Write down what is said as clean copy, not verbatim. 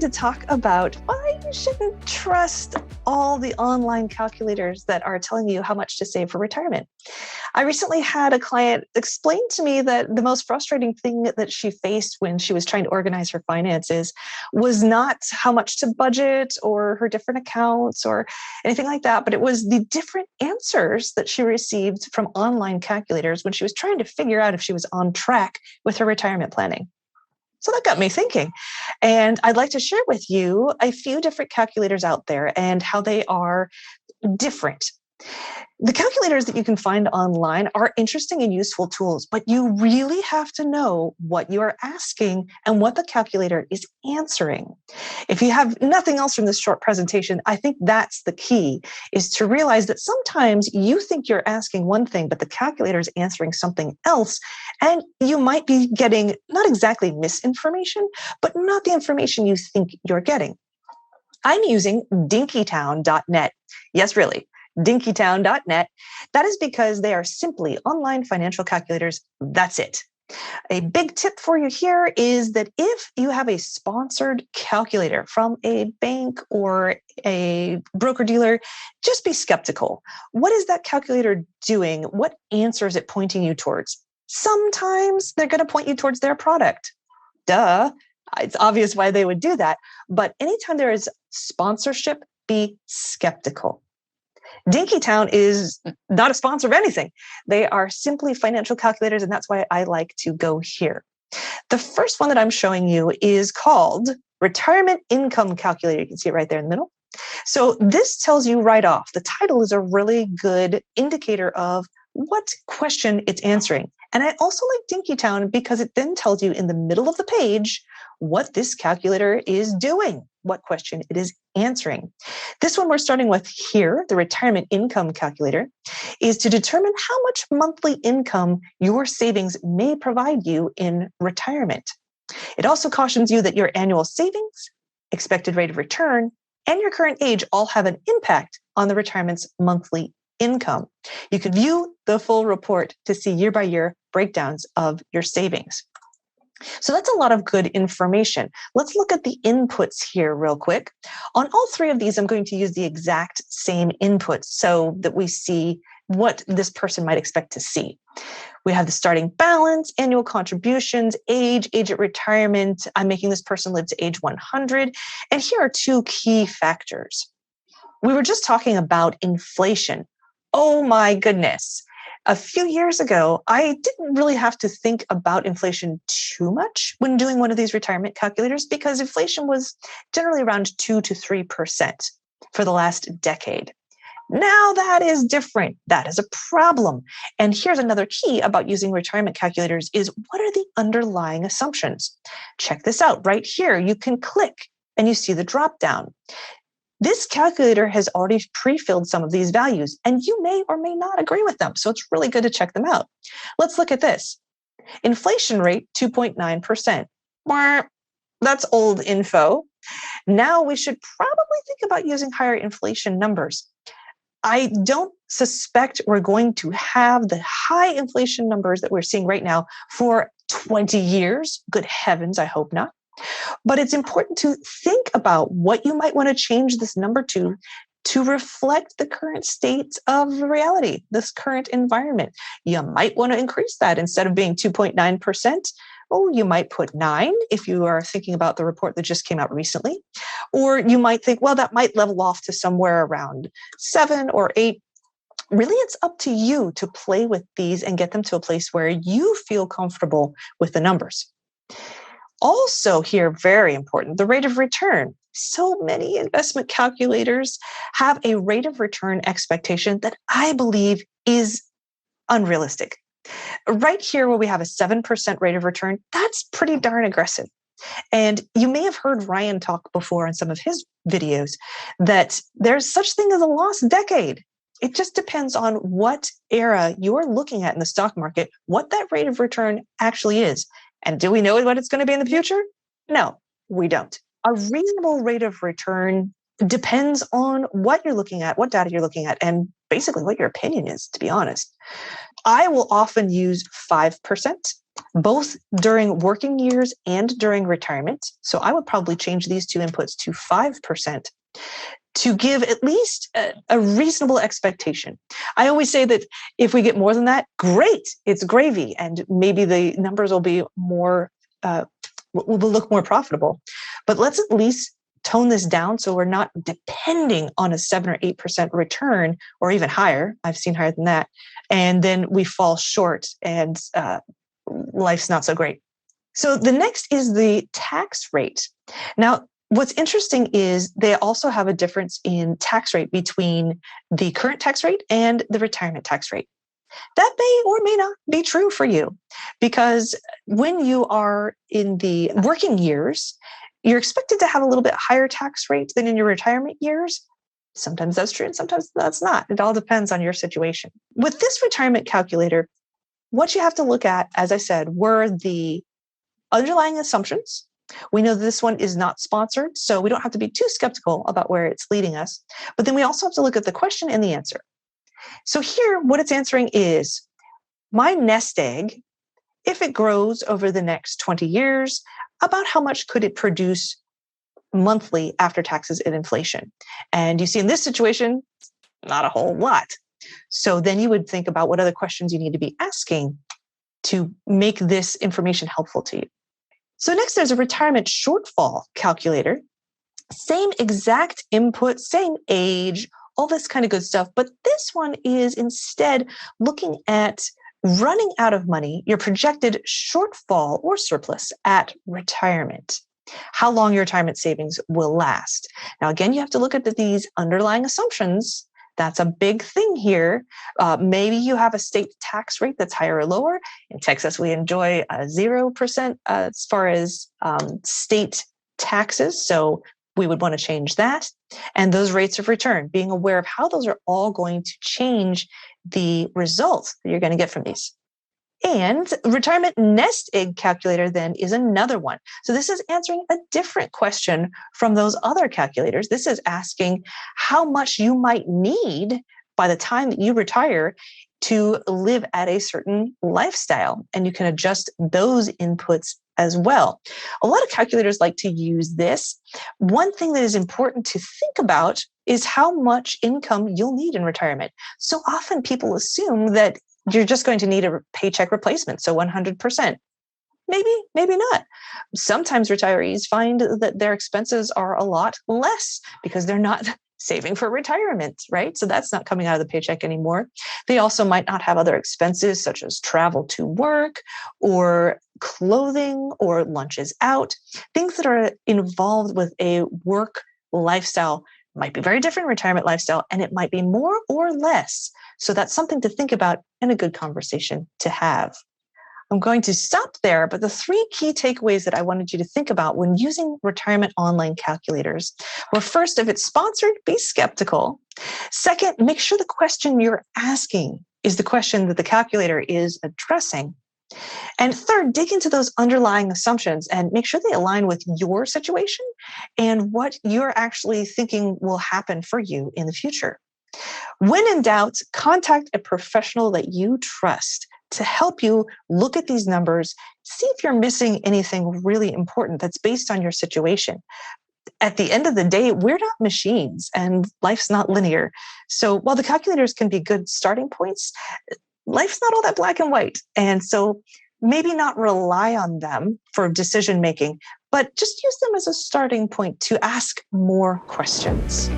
going to talk about why you shouldn't trust all the online calculators that are telling you how much to save for retirement. I recently had a client explain to me that the most frustrating thing that she faced when she was trying to organize her finances was not how much to budget or her different accounts or anything like that, but it was the different answers that she received from online calculators when she was trying to figure out if she was on track with her retirement planning. So that got me thinking. And I'd like to share with you a few different calculators out there and how they are different. The calculators that you can find online are interesting and useful tools, but you really have to know what you are asking and what the calculator is answering. If you have nothing else from this short presentation, I think that's the key, is to realize that sometimes you think you're asking one thing, but the calculator is answering something else, and you might be getting not exactly misinformation, but not the information you think you're getting. I'm using dinkytown.net. Yes, really. dinkytown.net. That is because they are simply online financial calculators. That's it. A big tip for you here is that if you have a sponsored calculator from a bank or a broker dealer, just be skeptical. What is that calculator doing? What answer is it pointing you towards? Sometimes they're going to point you towards their product. Duh. It's obvious why they would do that. But anytime there is sponsorship, be skeptical. Dinkytown is not a sponsor of anything. They are simply financial calculators, and that's why I like to go here. The first one that I'm showing you is called Retirement Income Calculator. You can see it right there in the middle. So this tells you right off. The title is a really good indicator of what question it's answering. And I also like Dinkytown because it then tells you in the middle of the page what this calculator is doing, what question it is answering. This one we're starting with here, the retirement income calculator, is to determine how much monthly income your savings may provide you in retirement. It also cautions you that your annual savings, expected rate of return, and your current age all have an impact on the retirement's monthly income. You can view the full report to see year-by-year breakdowns of your savings. So that's a lot of good information. Let's look at the inputs here real quick. On all three of these, I'm going to use the exact same inputs so that we see what this person might expect to see. We have the starting balance, annual contributions, age at retirement. I'm making this person live to age 100. And here are two key factors. We were just talking about inflation. Oh my goodness. A few years ago, I didn't really have to think about inflation too much when doing one of these retirement calculators because inflation was generally around 2 to 3% for the last decade. Now that is different. That is a problem. And here's another key about using retirement calculators is what are the underlying assumptions? Check this out right here. You can click and you see the drop down. This calculator has already pre-filled some of these values, and you may or may not agree with them. So it's really good to check them out. Let's look at this. Inflation rate, 2.9%. That's old info. Now we should probably think about using higher inflation numbers. I don't suspect we're going to have the high inflation numbers that we're seeing right now for 20 years. Good heavens, I hope not. But it's important to think about what you might want to change this number to reflect the current state of reality, this current environment. You might want to increase that instead of being 2.9%. Oh, you might put 9 if you are thinking about the report that just came out recently. Or you might think, well, that might level off to somewhere around 7 or 8. Really, it's up to you to play with these and get them to a place where you feel comfortable with the numbers. Also here, very important, the rate of return. So many investment calculators have a rate of return expectation that I believe is unrealistic. Right here where we have a 7% rate of return, that's pretty darn aggressive. And you may have heard Ryan talk before in some of his videos that there's such thing as a lost decade. It just depends on what era you're looking at in the stock market, what that rate of return actually is. And do we know what it's going to be in the future? No, we don't. A reasonable rate of return depends on what you're looking at, what data you're looking at, and basically what your opinion is, to be honest. I will often use 5%, both during working years and during retirement. So I would probably change these two inputs to 5% to give at least a reasonable expectation. I always say that if we get more than that, great, it's gravy, and maybe the numbers will be more, will look more profitable. But let's at least tone this down so we're not depending on a 7 or 8% return, or even higher. I've seen higher than that. And then we fall short and life's not so great. So the next is the tax rate. Now, what's interesting is they also have a difference in tax rate between the current tax rate and the retirement tax rate. That may or may not be true for you, because when you are in the working years, you're expected to have a little bit higher tax rate than in your retirement years. Sometimes that's true and sometimes that's not. It all depends on your situation. With this retirement calculator, what you have to look at, as I said, were the underlying assumptions. We know this one is not sponsored, so we don't have to be too skeptical about where it's leading us. But then we also have to look at the question and the answer. So here, what it's answering is, my nest egg, if it grows over the next 20 years, about how much could it produce monthly after taxes and inflation? And you see in this situation, not a whole lot. So then you would think about what other questions you need to be asking to make this information helpful to you. So next, there's a retirement shortfall calculator. Same exact input, same age, all this kind of good stuff. But this one is instead looking at running out of money, your projected shortfall or surplus at retirement, how long your retirement savings will last. Now, again, you have to look at these underlying assumptions. That's a big thing here. Maybe you have a state tax rate that's higher or lower. In Texas, we enjoy 0% as far as state taxes. So we would want to change that. And those rates of return, being aware of how those are all going to change the results that you're going to get from these. And retirement nest egg calculator then is another one. So this is answering a different question from those other calculators. This is asking how much you might need by the time that you retire to live at a certain lifestyle. And you can adjust those inputs as well. A lot of calculators like to use this. One thing that is important to think about is how much income you'll need in retirement. So often people assume that you're just going to need a paycheck replacement, so 100%. Maybe not. Sometimes retirees find that their expenses are a lot less because they're not saving for retirement, right? So that's not coming out of the paycheck anymore. They also might not have other expenses such as travel to work or clothing or lunches out. Things that are involved with a work lifestyle might be very different retirement lifestyle, and it might be more or less. So that's something to think about and a good conversation to have. I'm going to stop there, but the 3 key takeaways that I wanted you to think about when using retirement online calculators were: first, if it's sponsored, be skeptical. Second, make sure the question you're asking is the question that the calculator is addressing. And third, dig into those underlying assumptions and make sure they align with your situation and what you're actually thinking will happen for you in the future. When in doubt, contact a professional that you trust to help you look at these numbers, see if you're missing anything really important that's based on your situation. At the end of the day, we're not machines and life's not linear. So while the calculators can be good starting points, life's not all that black and white. And so maybe not rely on them for decision making, but just use them as a starting point to ask more questions.